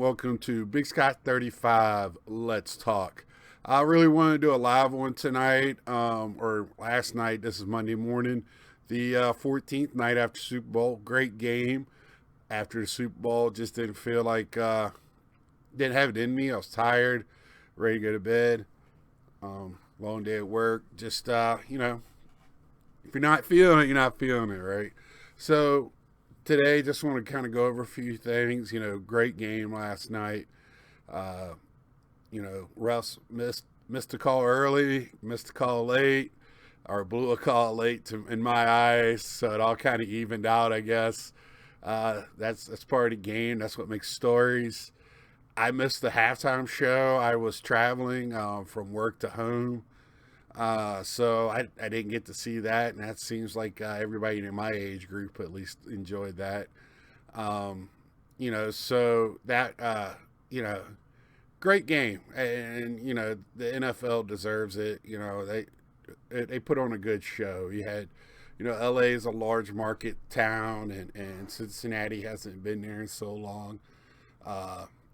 welcome to Big Scott 35. Let's talk. I really wanted to do a live one tonight, or last night. This is Monday morning, the 14th night after Super Bowl. Great game after the Super Bowl. Just didn't feel like, didn't have it in me. I was tired, ready to go to bed. Long day at work. Just, if you're not feeling it, you're not feeling it, right? So today, just want to kind of go over a few things. Great game last night. Uh, Russ missed a call early, missed a call late, or blew a call late in my eyes. So it all kind of evened out, I guess. That's part of the game. That's what makes stories. I missed the halftime show. I was traveling from work to home. So I didn't get to see that, and that seems like everybody in my age group at least enjoyed that. So that great game, and the NFL deserves it. They put on a good show. You had, LA is a large market town, and Cincinnati hasn't been there in so long.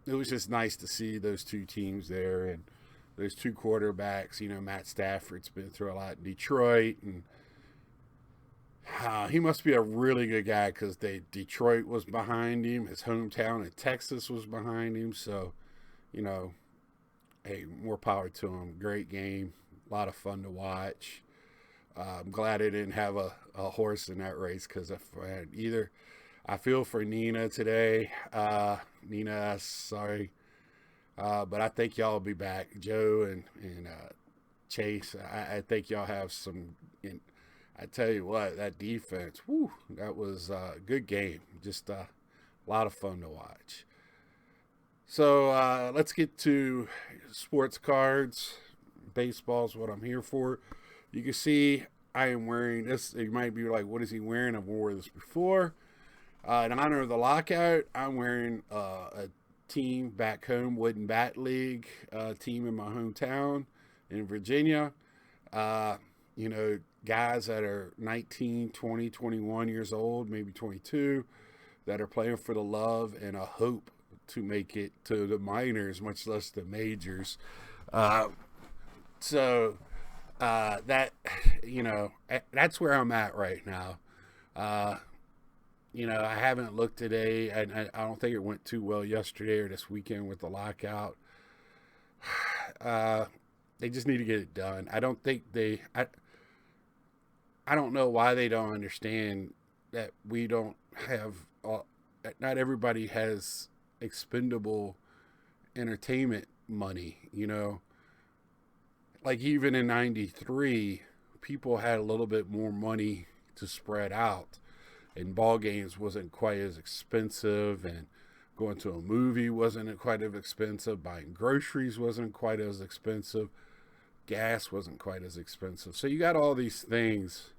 It was just nice to see those two teams there, and those two quarterbacks. Matt Stafford's been through a lot in Detroit, and he must be a really good guy because Detroit was behind him. His hometown in Texas was behind him. So, you know, hey, more power to him. Great game. A lot of fun to watch. I'm glad I didn't have a horse in that race because if I had either, I feel for Nina today. Nina, sorry. But I think y'all will be back. Joe and Chase, I think y'all have some. And I tell you what, that defense, whew, that was a good game. Just a lot of fun to watch. So let's get to sports cards. Baseball is what I'm here for. You can see I am wearing this. You might be like, what is he wearing? I've worn this before. In honor of the lockout, I'm wearing a team back home, Wooden Bat League team in my hometown in Virginia. Uh, Guys that are 19, 20, 21 years old, maybe 22, that are playing for the love and a hope to make it to the minors, much less the majors. Uh, so that, that's where I'm at right now. Uh, I haven't looked today, and I don't think it went too well yesterday or this weekend with the lockout. Uh, they just need to get it done. I don't think I don't know why they don't understand that we don't have. Not everybody has expendable entertainment money. Like even in '93, people had a little bit more money to spread out, and ball games wasn't quite as expensive, and going to a movie wasn't quite as expensive, buying groceries wasn't quite as expensive, gas wasn't quite as expensive. So you got all these things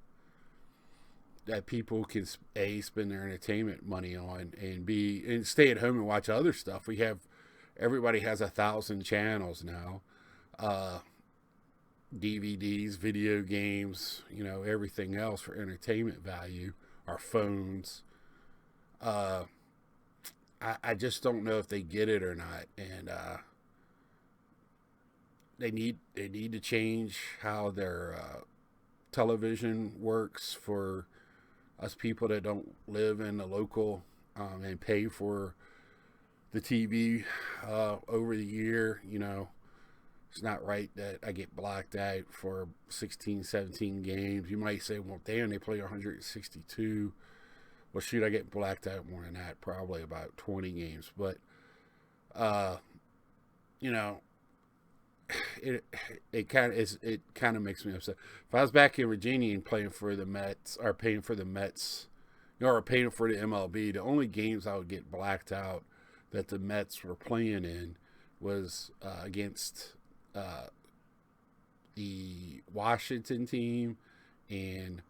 that people can spend their entertainment money on, and stay at home and watch other stuff. Everybody has 1,000 channels now, DVDs, video games, everything else for entertainment value. Our phones. I just don't know if they get it or not, and they need to change how their television works for us people that don't live in the local, and pay for the TV over the year. It's not right that I get blocked out for 16, 17 games. You might say, well, damn, they play 162. Well, shoot, I get blacked out more than that, probably about 20 games. But, you know, it kind of makes me upset. If I was back in Virginia and playing for the Mets, or paying for the Mets, or paying for the MLB, the only games I would get blacked out that the Mets were playing in was against the Washington team and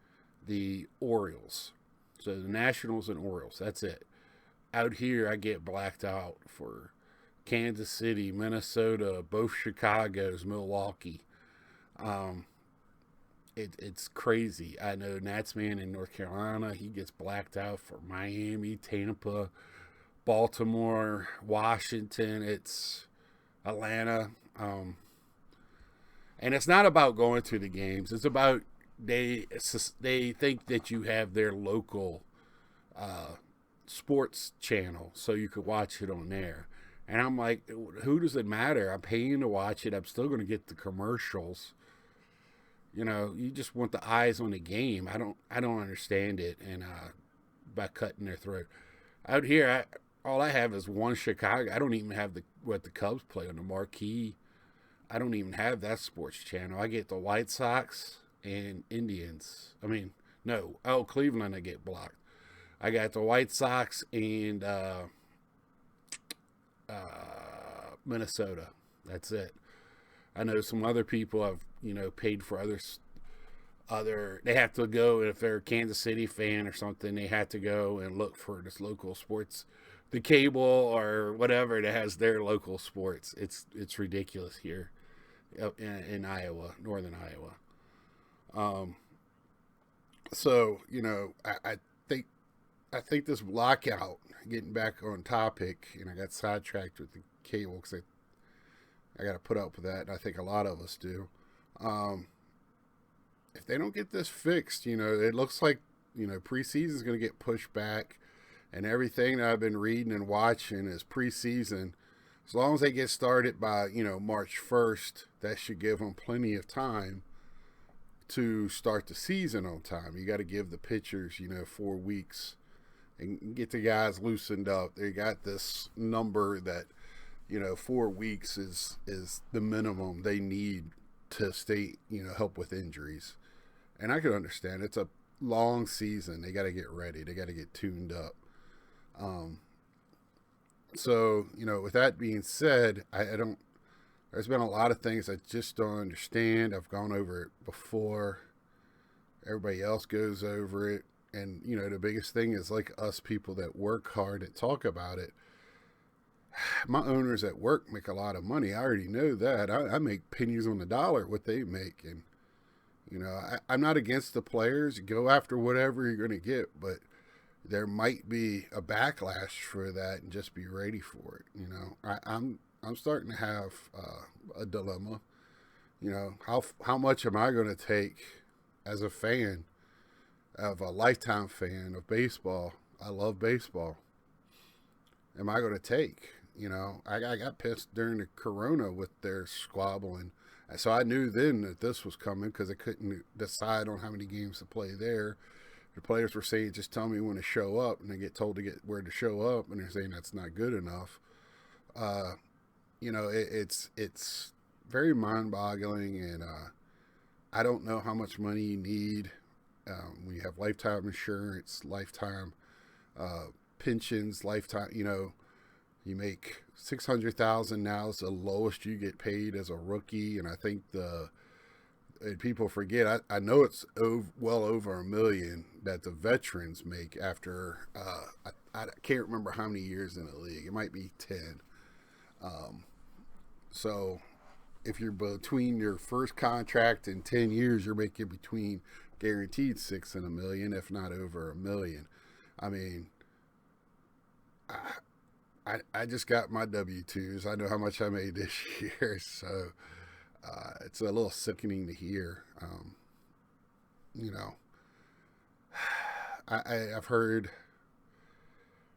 the Orioles. So the Nationals and Orioles, that's it. Out here, I get blacked out for Kansas City, Minnesota, both Chicago's, Milwaukee. Um, it's crazy. I know Natsman in North Carolina, he gets blacked out for Miami, Tampa, Baltimore, Washington, it's Atlanta. And it's not about going to the games. It's about they think that you have their local sports channel, so you could watch it on there. And I'm like, who does it matter? I'm paying to watch it. I'm still going to get the commercials. You know, you just want the eyes on the game. I don't understand it. And by cutting their throat out here, all I have is one Chicago. I don't even have what the Cubs play on the marquee. I don't even have that sports channel. I get the White Sox and Indians. I mean, no, Cleveland I get blocked. I got the White Sox and Minnesota. That's it. I know some other people have paid for other. They have to go if they're a Kansas City fan or something. They have to go and look for this local sports, the cable or whatever that has their local sports. It's ridiculous here in Iowa, northern Iowa. So I think this lockout, getting back on topic, I got sidetracked with the cable because I got to put up with that, and I think a lot of us do. If they don't get this fixed, it looks like, preseason is going to get pushed back, and everything that I've been reading and watching is preseason. As long as they get started by, March 1st, that should give them plenty of time to start the season on time. You got to give the pitchers, 4 weeks and get the guys loosened up. They got this number that, 4 weeks is the minimum they need to stay, help with injuries. And I can understand it's a long season. They got to get ready. They got to get tuned up. So, with that being said, there's been a lot of things I just don't understand. I've gone over it before. Everybody else goes over it. And, the biggest thing is like us people that work hard and talk about it. My owners at work make a lot of money. I already know that. I make pennies on the dollar what they make. And, I'm not against the players. Go after whatever you're going to get. But there might be a backlash for that, and just be ready for it. I'm starting to have a dilemma. How much am I going to take as a fan, of a lifetime fan of baseball? I love baseball. Am I going to take? I got pissed during the Corona with their squabbling. So I knew then that this was coming because I couldn't decide on how many games to play there. The players were saying, just tell me when to show up, and they get told to get where to show up, and they're saying that's not good enough. It's very mind-boggling, and I don't know how much money you need when you have lifetime insurance, lifetime pensions, lifetime. You make $600,000 now. It's the lowest you get paid as a rookie, and I think and people forget. I know it's well over $1 million that the veterans make after. I can't remember how many years in the league. It might be 10. So if you're between your first contract and 10 years, you're making between guaranteed $6 and $1 million, if not over $1 million. I mean, I just got my W-2s. I know how much I made this year, so it's a little sickening to hear. I've heard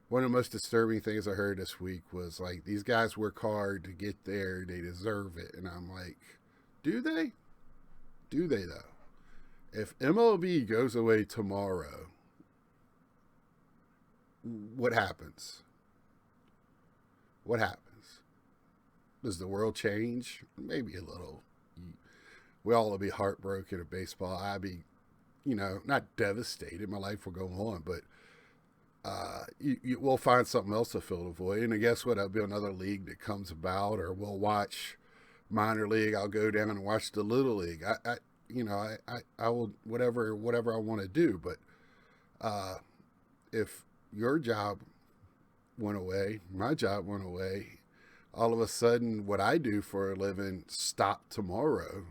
one of the most disturbing things I heard this week was like, these guys work hard to get there, they deserve it. And I'm like, do they? Do they though? If MLB goes away tomorrow, what happens? What happens? Does the world change? Maybe a little. We all will be heartbroken at baseball. I'd be, not devastated. My life will go on, but we'll find something else to fill the void. And I guess what? There'll be another league that comes about, or we'll watch minor league. I'll go down and watch the little league. I will whatever I want to do. But if your job went away, my job went away, all of a sudden what I do for a living stopped tomorrow,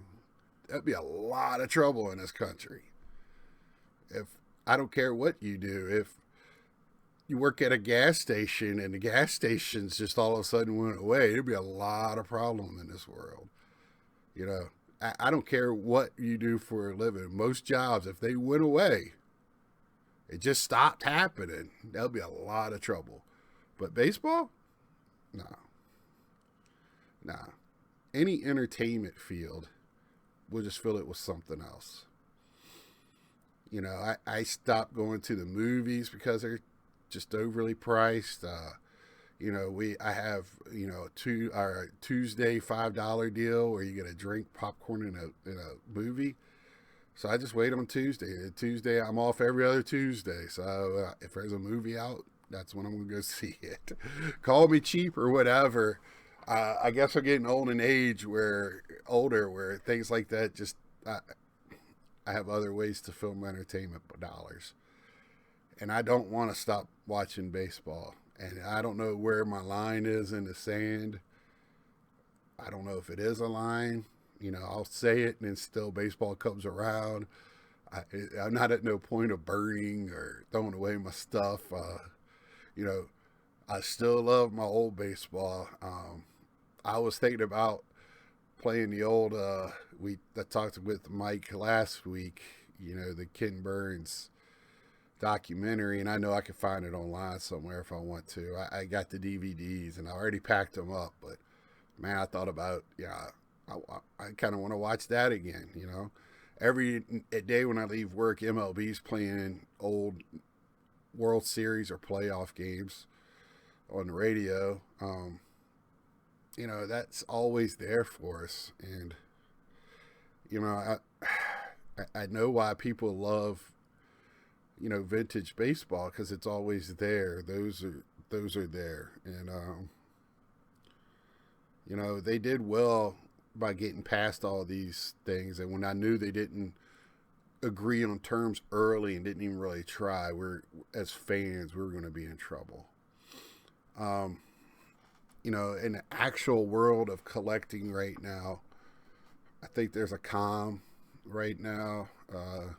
that'd be a lot of trouble in this country. If I don't care what you do, if you work at a gas station and the gas stations just all of a sudden went away, there'd be a lot of problem in this world. You know, I don't care what you do for a living. Most jobs, if they went away, it just stopped happening, there'll be a lot of trouble. But baseball, no, nah. Any entertainment field, we'll just fill it with something else. You know, I stopped going to the movies because they're just overly priced. You know, I have, you know, our Tuesday $5 deal where you get a drink, popcorn, in a movie. So I just wait on Tuesday. Tuesday, I'm off every other Tuesday. So if there's a movie out, that's when I'm going to go see it. Call me cheap or whatever. I guess I'm getting old in age where things like that just, I have other ways to fill my entertainment dollars. And I don't want to stop watching baseball. And I don't know where my line is in the sand. I don't know if it is a line. You know, I'll say it and then still baseball comes around. I'm not at no point of burning or throwing away my stuff. You know, I still love my old baseball. I was thinking about playing the old, I talked with Mike last week, you know, the Ken Burns documentary, and I know I can find it online somewhere if I want to. I got the DVDs and I already packed them up, but man, I thought about, yeah, I kind of want to watch that again, you know. Every day when I leave work, MLB's playing old World Series or playoff games on the radio. You know, that's always there for us. And, you know, I know why people love, you know, vintage baseball, because it's always there. Those are there. And, you know, they did well by getting past all these things. And when I knew they didn't agree on terms early and didn't even really try, as fans, we were going to be in trouble. You know, in the actual world of collecting right now, I think there's a calm right now. I'm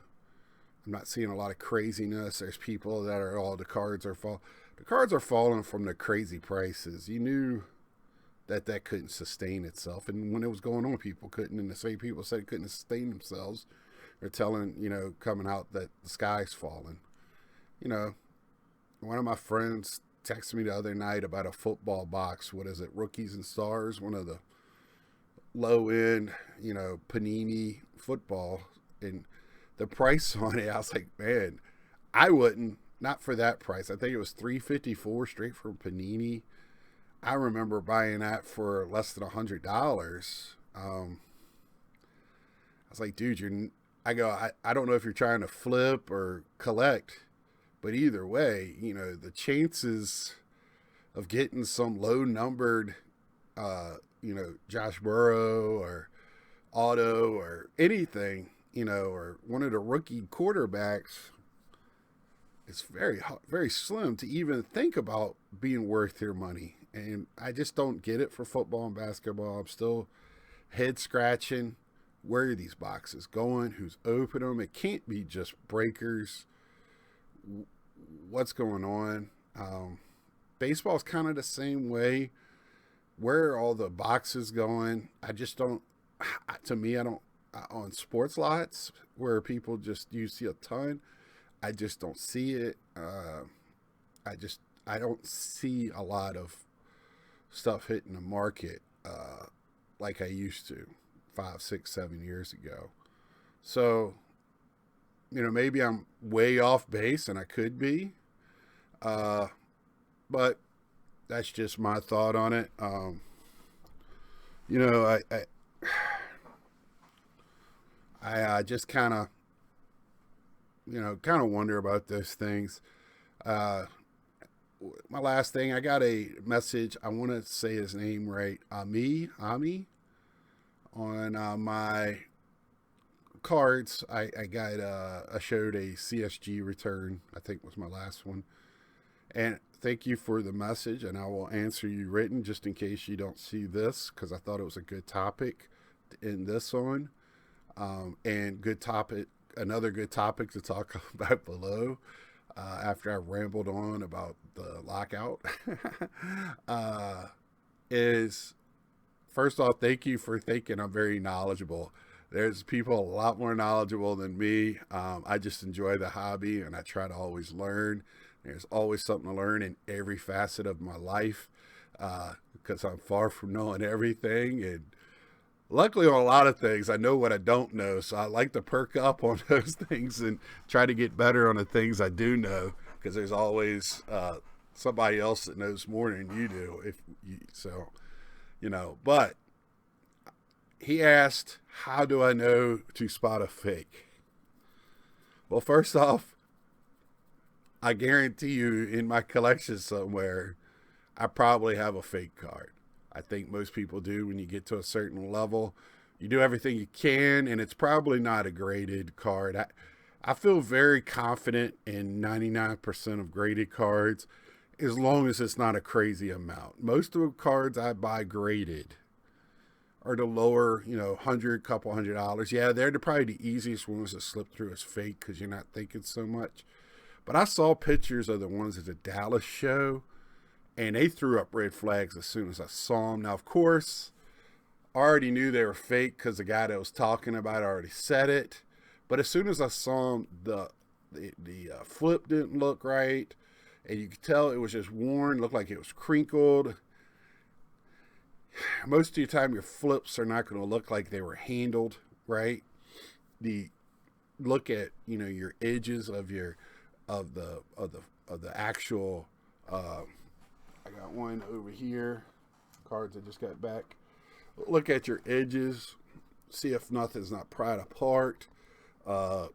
not seeing a lot of craziness. There's people that are, the cards are falling from the crazy prices. You knew that couldn't sustain itself. And when it was going on, people couldn't. And the same people said it couldn't sustain themselves. They're telling, you know, coming out that the sky's falling. You know, one of my friends texted me the other night about a football box. What is it? Rookies and Stars, one of the low end, you know, Panini football. And the price on it, I was like, man, I wouldn't, not for that price. I think it was $354 straight from Panini. I remember buying that for less than $100. I was like, dude, I don't know if you're trying to flip or collect, but either way, you know, the chances of getting some low numbered, you know, Josh Burrow or Auto or anything, you know, or one of the rookie quarterbacks, it's very, very slim to even think about being worth your money. And I just don't get it for football and basketball. I'm still head scratching. Where are these boxes going? Who's opening them? It can't be just breakers. What's going on? Baseball's kind of the same way. Where are all the boxes going? I just don't. To me, I don't. On sports lots where people you see a ton, I just don't see it. I don't see a lot of stuff hitting the market like I used to 5, 6, 7 years ago. So, you know, maybe I'm way off base, and I could be, but that's just my thought on it. You know, I just kind of, you know, wonder about those things. My last thing, I got a message. I want to say his name right. Ami, on my cards. I showed a CSG return. I think was my last one. And thank you for the message. And I will answer you written just in case you don't see this, because I thought it was a good topic to end this on. And good topic. Another good topic to talk about below. after I rambled on about the lockout, uh, is first off, thank you for thinking I'm very knowledgeable. There's people a lot more knowledgeable than me. I just enjoy the hobby and I try to always learn. There's always something to learn in every facet of my life because I'm far from knowing everything. And luckily, on a lot of things, I know what I don't know. So I like to perk up on those things and try to get better on the things I do know because there's always somebody else that knows more than you do. But he asked, how do I know to spot a fake? Well, first off, I guarantee you in my collection somewhere, I probably have a fake card. I think most people do when you get to a certain level. You do everything you can, and it's probably not a graded card. I feel very confident in 99% of graded cards as long as it's not a crazy amount. Most of the cards I buy graded are the lower, couple $100. Yeah, they're probably the easiest ones to slip through as fake because you're not thinking so much. But I saw pictures of the ones at the Dallas show, and they threw up red flags as soon as I saw them. Now, of course, I already knew they were fake because the guy that was talking about it already said it. But as soon as I saw them, the flip didn't look right, and you could tell it was just worn, looked like it was crinkled. Most of the time, your flips are not going to look like they were handled right. Look at your edges of the actual. I got one over here. Cards I just got back. Look at your edges. See if nothing's not pried apart. Can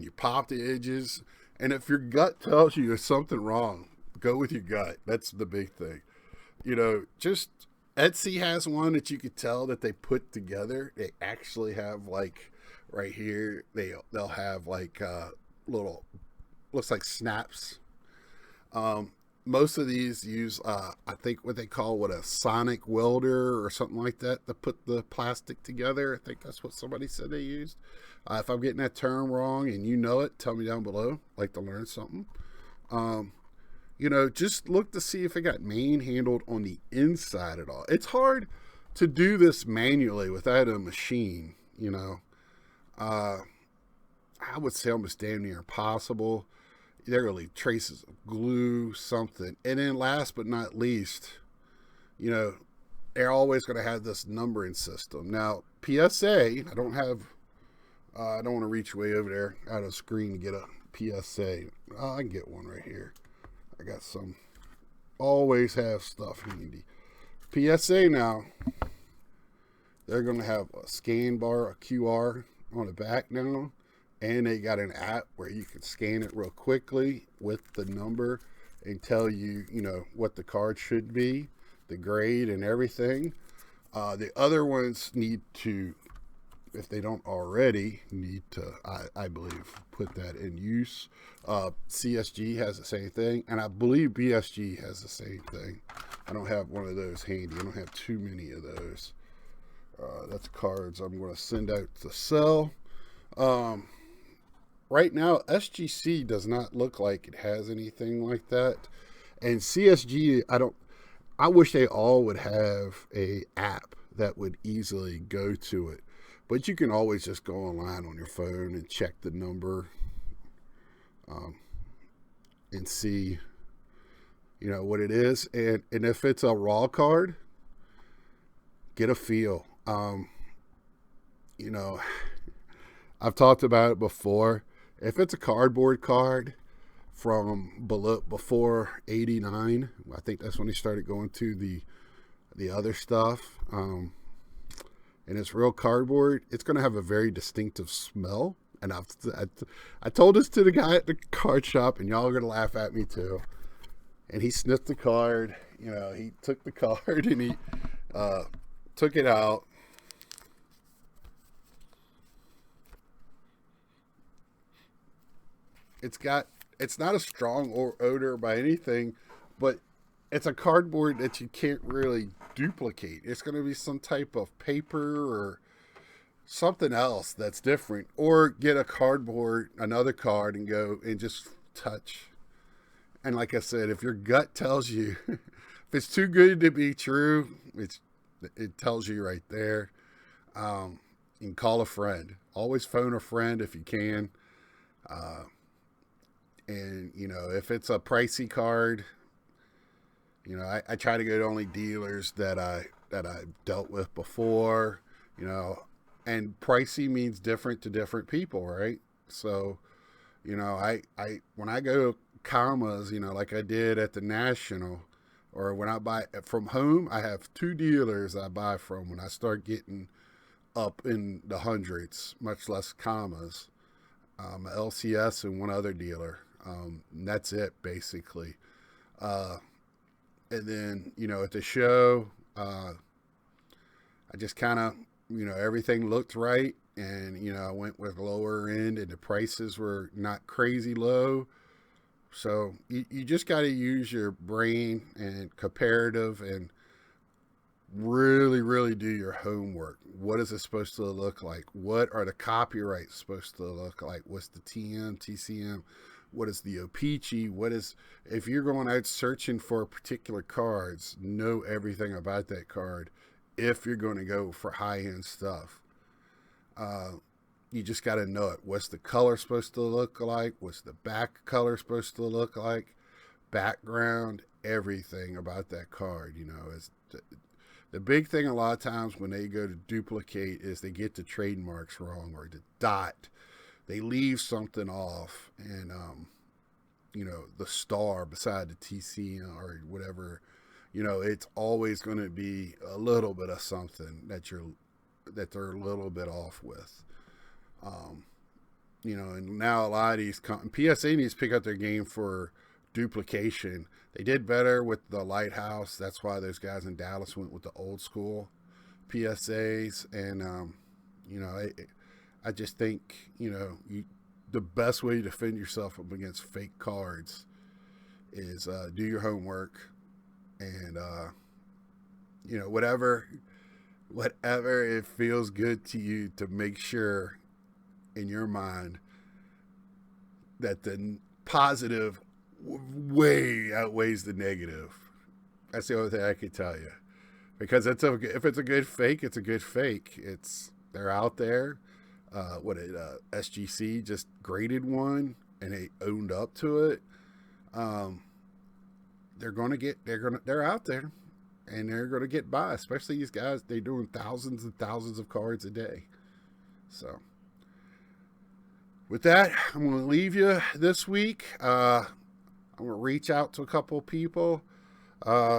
you pop the edges? And if your gut tells you there's something wrong, go with your gut. That's the big thing. Just Etsy has one that you could tell that they put together. They actually have like right here. They'll have like little looks like snaps. Most of these use I think what they call a sonic welder or something like that to put the plastic together. I think that's what somebody said they used. If I'm getting that term wrong and you know it, tell me down below. I'd like to learn something. Just look to see if it got handled on the inside at all. It's hard to do this manually without a machine, I would say almost damn near impossible. There are really traces of glue, something. And then last but not least, they're always going to have this numbering system. Now, PSA, I don't want to reach way over there out of screen to get a PSA. I can get one right here. I got some. Always have stuff handy. PSA now, they're going to have a scan bar, a QR on the back now. And they got an app where you can scan it real quickly with the number and tell you, what the card should be, the grade and everything. The other ones need to, if they don't already, I believe, put that in use. CSG has the same thing, and I believe BSG has the same thing. I don't have one of those handy. I don't have too many of those. That's cards I'm going to send out to sell. Right now, SGC does not look like it has anything like that. And CSG, I wish they all would have a app that would easily go to it. But you can always just go online on your phone and check the number and see, what it is. And if it's a raw card, get a feel. I've talked about it before. If it's a cardboard card from before 89, I think that's when they started going to the other stuff, and it's real cardboard, it's going to have a very distinctive smell. And I told this to the guy at the card shop, and y'all are going to laugh at me too. And he sniffed the card. He took the card and he took it out. It's not a strong odor by anything, but it's a cardboard that you can't really duplicate. It's going to be some type of paper or something else that's different, or get a cardboard, another card, and go and just touch. And like I said, if your gut tells you, if it's too good to be true, it tells you right there. You can call a friend. Always phone a friend if you can. Uh, and you know, if it's a pricey card, you know, I try to go to only dealers that I dealt with before. You know, and pricey means different to different people, right? So, you know, I when I go commas, you know, like I did at the National, or when I buy from home, I have two dealers I buy from. When I start getting up in the hundreds, much less commas, LCS and one other dealer. And that's it basically. Uh, and then you know at the show, I just kind of you know everything looked right, and you know I went with lower end, and the prices were not crazy low. So you just got to use your brain and comparative and really do your homework. What is it supposed to look like? What are the copyrights supposed to look like? What's the TM, TCM? What is the OPCI? What is, if you're going out searching for particular cards, know everything about that card if you're going to go for high end stuff. Uh, you just got to know it. What's the color supposed to look like? What's the back color supposed to look like? Background, everything about that card, you know, is the big thing a lot of times when they go to duplicate is they get the trademarks wrong or the dot. They leave something off, and you know the star beside the TC or whatever. You know it's always going to be a little bit of something that they're a little bit off with. Um, you know, and now a lot of these PSA needs to pick up their game for duplication. They did better with the Lighthouse. That's why those guys in Dallas went with the old school PSAs. And you know, I just think you know the best way to defend yourself against fake cards is do your homework and you know whatever it feels good to you to make sure in your mind that the positive way outweighs the negative. That's the only thing I can tell you. Because if it's a good fake, it's a good fake. They're out there. SGC just graded one and they owned up to it. They're out there and they're gonna get by. Especially these guys, they're doing thousands and thousands of cards a day. So with that, I'm going to leave you this week. I'm going to reach out to a couple of people,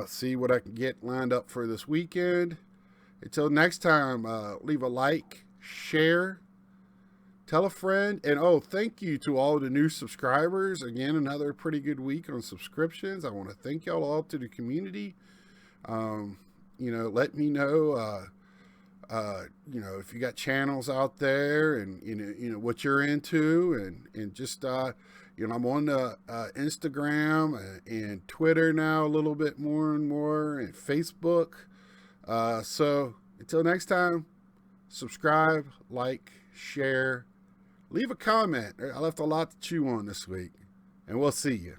see what I can get lined up for this weekend. Until next time, leave a like, share, tell a friend, and thank you to all the new subscribers. Again, another pretty good week on subscriptions. I want to thank y'all all to the community. You know, let me know. You know, if you got channels out there and, you know, what you're into and just, you know, I'm on the Instagram and Twitter now a little bit more and more and Facebook. So until next time, subscribe, like, share, leave a comment. I left a lot to chew on this week and we'll see you.